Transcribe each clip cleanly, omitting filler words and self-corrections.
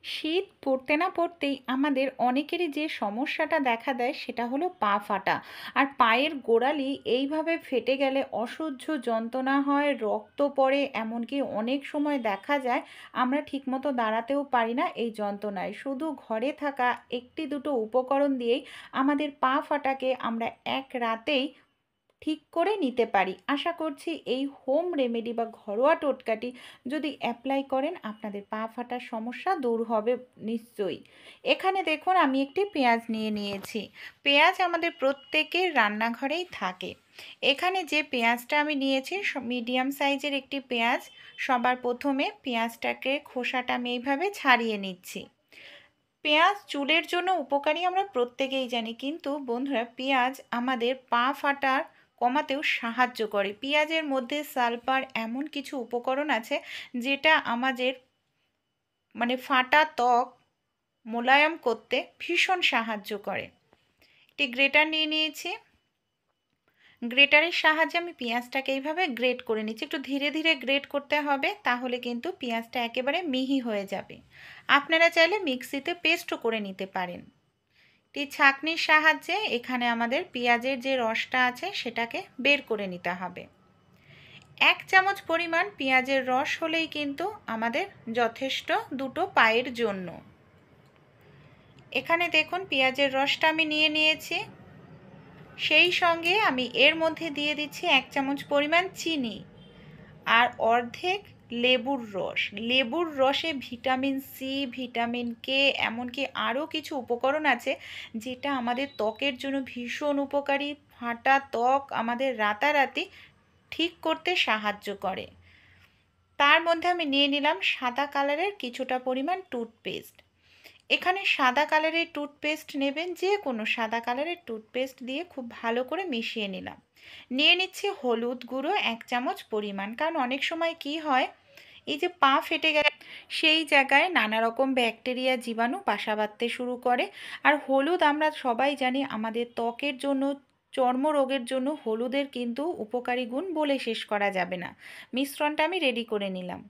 শীত পড়তে না পড়তেই আমাদের অনেকেরই যে সমস্যাটা দেখা দেয় সেটা হলো পা ফাটা। আর পায়ের গোড়ালি এইভাবে ফেটে গেলে অসহ্য যন্ত্রণা হয়, রক্ত পড়ে, এমনকি অনেক সময় দেখা যায় আমরা ঠিকমতো দাঁড়াতেও পারি না এই যন্ত্রণায়। শুধু ঘরে থাকা একটি দুটো উপকরণ দিয়েই আমাদের পা ফাটাকে আমরা এক রাতেই ঠিক করে নিতে পারি। আশা করছি এই হোম রেমেডি বা ঘরোয়া টোটকাটি যদি অ্যাপ্লাই করেন আপনাদের পা ফাটার সমস্যা দূর হবে নিশ্চয়ই। এখানে দেখুন আমি একটি পেঁয়াজ নিয়ে নিয়েছি। পেঁয়াজ আমাদের প্রত্যেকের রান্নাঘরেই থাকে। এখানে যে পেঁয়াজটা আমি নিয়েছি মিডিয়াম সাইজের একটি পেঁয়াজ। সবার প্রথমে পেঁয়াজটাকে খোসাটা আমি এইভাবে ছাড়িয়ে নিচ্ছি। পেঁয়াজ চুলের জন্য উপকারী আমরা প্রত্যেকেই জানি, কিন্তু বন্ধুরা পেঁয়াজ আমাদের পা ফাটার কমাতেও সাহায্য করে। পেঁয়াজের মধ্যে সালফার এমন কিছু উপকরণ আছে যেটা আমাদের ফাটা ত্বক মোলায়েম করতে ভীষণ সাহায্য করে। একটি গ্রেটার নিয়ে নিয়েছি। গ্রেটারের সাহায্যে আমি পেঁয়াজটাকে এইভাবে গ্রেট করে নিচ্ছি। একটু ধীরে ধীরে গ্রেট করতে হবে, তাহলে কিন্তু পেঁয়াজটা একেবারে মিহি হয়ে যাবে। আপনারা চাইলে মিক্সিতে পেস্টও করে নিতে পারেন। একটি ছাঁকনির সাহায্যে এখানে আমাদের পেঁয়াজের যে রসটা আছে সেটাকে বের করে নিতে হবে। 1 চামচ পরিমাণ পেঁয়াজের রস হলেই কিন্তু আমাদের যথেষ্ট দুটো পায়ের জন্য। এখানে দেখুন পেঁয়াজের রসটা আমি নিয়ে নিয়েছি। সেই সঙ্গে আমি এর মধ্যে দিয়ে দিচ্ছি 1 চামচ পরিমাণ চিনি আর অর্ধেক লেবুর রস। লেবুর রসে ভিটামিন সি, ভিটামিন কে, এমনকি আরও কিছু উপকরণ আছে যেটা আমাদের ত্বকের জন্য ভীষণ উপকারী। ফাটা ত্বক আমাদের রাতারাতি ঠিক করতে সাহায্য করে। তার মধ্যে আমি নিয়ে নিলাম সাদা কালারের কিছুটা পরিমাণ টুথপেস্ট। এখানে সাদা কালারের টুথপেস্ট নেবেন, যে কোনো সাদা কালারের টুথপেস্ট দিয়ে খুব ভালো করে মিশিয়ে নিলাম। নিয়ে নিচ্ছি হলুদ গুঁড়ো 1 চামচ পরিমাণ, কারণ অনেক সময় কি হয় এই যে পা ফেটে গেলে সেই জায়গায় নানা রকম ব্যাকটেরিয়া জীবাণু বাসা বাঁধতে শুরু করে। আর হলুদ আমরা সবাই জানি আমাদের ত্বকের জন্য, চর্মরোগের জন্য হলুদের কিন্তু উপকারী গুণ বলে শেষ করা যাবে না। মিশ্রণটা আমি রেডি করে নিলাম।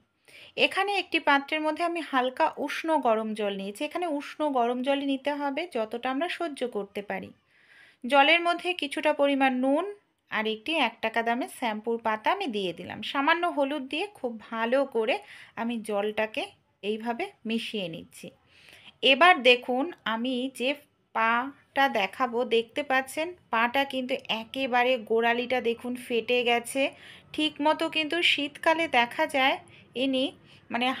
এখানে একটি পাত্রের মধ্যে আমি হালকা উষ্ণ গরম জল নিয়েছি। এখানে উষ্ণ গরম জলই নিতে হবে যতটা আমরা সহ্য করতে পারি। জলের মধ্যে কিছুটা পরিমাণ নুন আর একটি 1 টাকা দামের শ্যাম্পুর পাতা আমি দিয়ে দিলাম। সামান্য হলুদ দিয়ে খুব ভালো করে আমি জলটাকে এইভাবে মিশিয়ে নিচ্ছি। এবার দেখুন আমি যে পাটা দেখাবো, দেখতে পাচ্ছেন পাটা কিন্তু একেবারে গোড়ালিটা দেখুন ফেটে গেছে। ঠিক মতো কিন্তু শীতকালে দেখা যায় ইনি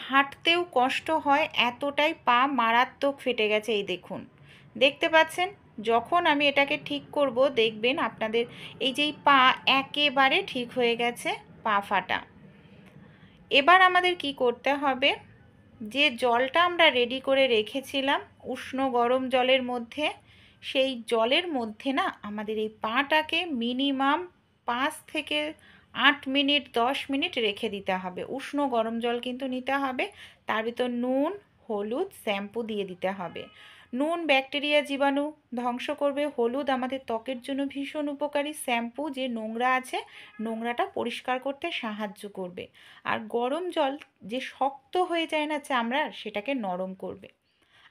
হাঁটতেও কষ্ট হয়, এতটাই পা মারাত্মক ফেটে গেছে। এই দেখুন, দেখতে পাচ্ছেন। যখন আমি এটাকে ঠিক করব দেখবেন আপনাদের এই যে পা একেবারে ঠিক হয়ে গেছে, পা ফাটা। এবার আমাদের কি করতে হবে, যে জলটা আমরা রেডি করে রেখেছিলাম উষ্ণ গরম জলের মধ্যে, সেই জলের মধ্যে না আমাদের এই পাটাকে মিনিমাম 5 থেকে 8 মিনিট 10 মিনিট রেখে দিতে হবে। উষ্ণ গরম জল কিন্তু নিতে হবে, তার ভিতর নুন, হলুদ, শ্যাম্পু দিয়ে দিতে হবে। নুন ব্যাকটেরিয়া জীবাণু ধ্বংস করবে, হলুদ আমাদের ত্বকের জন্য ভীষণ উপকারী, শ্যাম্পু যে নোংরা আছে নোংরাটা পরিষ্কার করতে সাহায্য করবে, আর গরম জল যে শক্ত হয়ে যায় না চামড়ার, সেটাকে নরম করবে।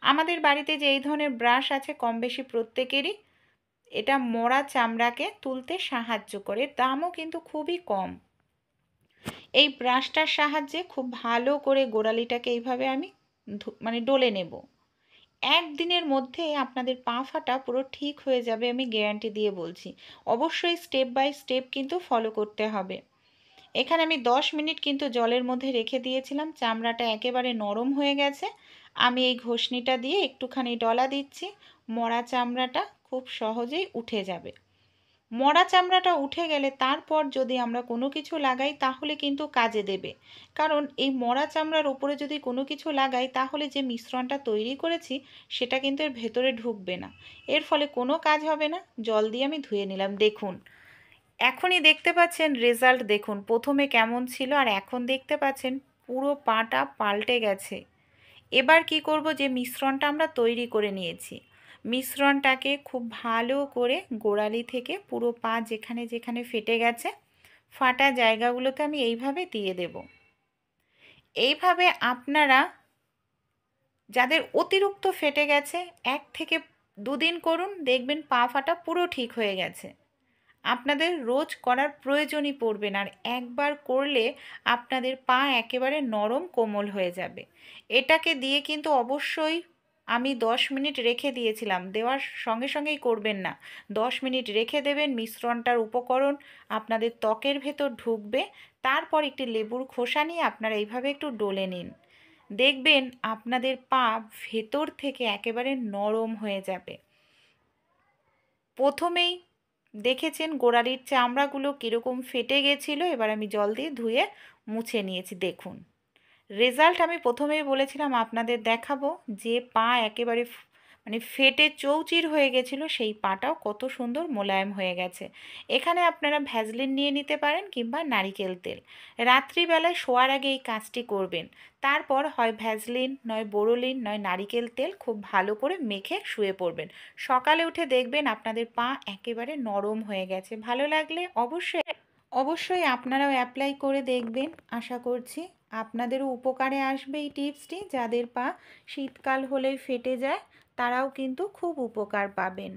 আমাদের বাড়িতে যে এই ধরনের ব্রাশ আছে কম বেশি প্রত্যেকেরই, এটা মরা চামড়াকে তুলতে সাহায্য করে, দামও কিন্তু খুবই কম। এই ব্রাশটার সাহায্যে খুব ভালো করে গোড়ালিটাকে এইভাবে আমি ডলে নেব। একদিনের মধ্যে আপনাদের পা ফাটা পুরো ঠিক হয়ে যাবে, আমি গ্যারান্টি দিয়ে বলছি। অবশ্যই স্টেপ বাই স্টেপ কিন্তু ফলো করতে হবে। এখানে আমি 10 মিনিট কিন্তু জলের মধ্যে রেখে দিয়েছিলাম, চামড়াটা একেবারে নরম হয়ে গেছে। আমি এই ঘষনিটা দিয়ে একটুখানি ডলা দিচ্ছি, মরা চামড়াটা খুব সহজেই উঠে যাবে। মরা চামড়াটা উঠে গেলে তারপর যদি আমরা কোনো কিছু লাগাই তাহলে কিন্তু কাজে দেবে, কারণ এই মরা চামড়ার উপরে যদি কোনো কিছু লাগাই তাহলে যে মিশ্রণটা তৈরি করেছি সেটা কিন্তু এর ভেতরে ঢুকবে না, এর ফলে কোনো কাজ হবে না। জল দিয়ে আমি ধুয়ে নিলাম। দেখুন এখনই দেখতে পাচ্ছেন রেজাল্ট, দেখুন প্রথমে কেমন ছিল আর এখন দেখতে পাচ্ছেন পুরো পাটা পাল্টে গেছে। এবার কি করব, যে মিশ্রণটা আমরা তৈরি করে নিয়েছি মিশ্রণটাকে খুব ভালো করে গোড়ালি থেকে পুরো পা যেখানে যেখানে ফেটে গেছে ফাটা জায়গাগুলোতে আমি এইভাবে দিয়ে দেব। এইভাবে আপনারা যাদের অতিরিক্ত ফেটে গেছে 1 থেকে 2 দিন করুন, দেখবেন পা ফাটা পুরো ঠিক হয়ে গেছে। আপনাদের রোজ করার প্রয়োজনই পড়বে না, আর একবার করলে আপনাদের পা একেবারে নরম কোমল হয়ে যাবে। এটাকে দিয়ে কিন্তু অবশ্যই আমি 10 মিনিট রেখে দিয়েছিলাম, দেওয়ার সঙ্গে সঙ্গেই করবেন না। 10 মিনিট রেখে দেবেন, মিশ্রণটার উপকরণ আপনাদের ত্বকের ভেতর ঢুকবে। তারপর একটি লেবুর খোসা নিয়ে আপনারা এইভাবে একটু ডলে নিন, দেখবেন আপনাদের পা ভেতর থেকে একেবারে নরম হয়ে যাবে। প্রথমেই দেখেছেন গোড়ালির চামড়াগুলো কীরকম ফেটে গেছিলো, এবার আমি জল দিয়ে ধুয়ে মুছে নিয়েছি। দেখুন রেজাল্ট আমি প্রথমেই বলেছিলাম আপনাদের দেখাবো, যে পা একেবারে মানে ফেটে চৌচির হয়ে গেছিলো সেই পাটাও কত সুন্দর মোলায়েম হয়ে গেছে। এখানে আপনারা ভ্যাসলিন নিয়ে নিতে পারেন কিংবা নারিকেল তেল। রাত্রিবেলায় শোয়ার আগে এই কাজটি করবেন, তারপর হয় ভ্যাসলিন, নয় বোরোলিন, নয় নারিকেল তেল খুব ভালো করে মেখে শুয়ে পড়বেন। সকালে উঠে দেখবেন আপনাদের পা একেবারে নরম হয়ে গেছে। ভালো লাগলে অবশ্যই আপনারাও অ্যাপ্লাই করে দেখবেন। আশা করছি আপনাদেরও উপকারে আসবে এই টিপসটি। যাদের পা শীতকাল হলেই ফেটে যায় তারাও কিন্তু খুব উপকার পাবেন।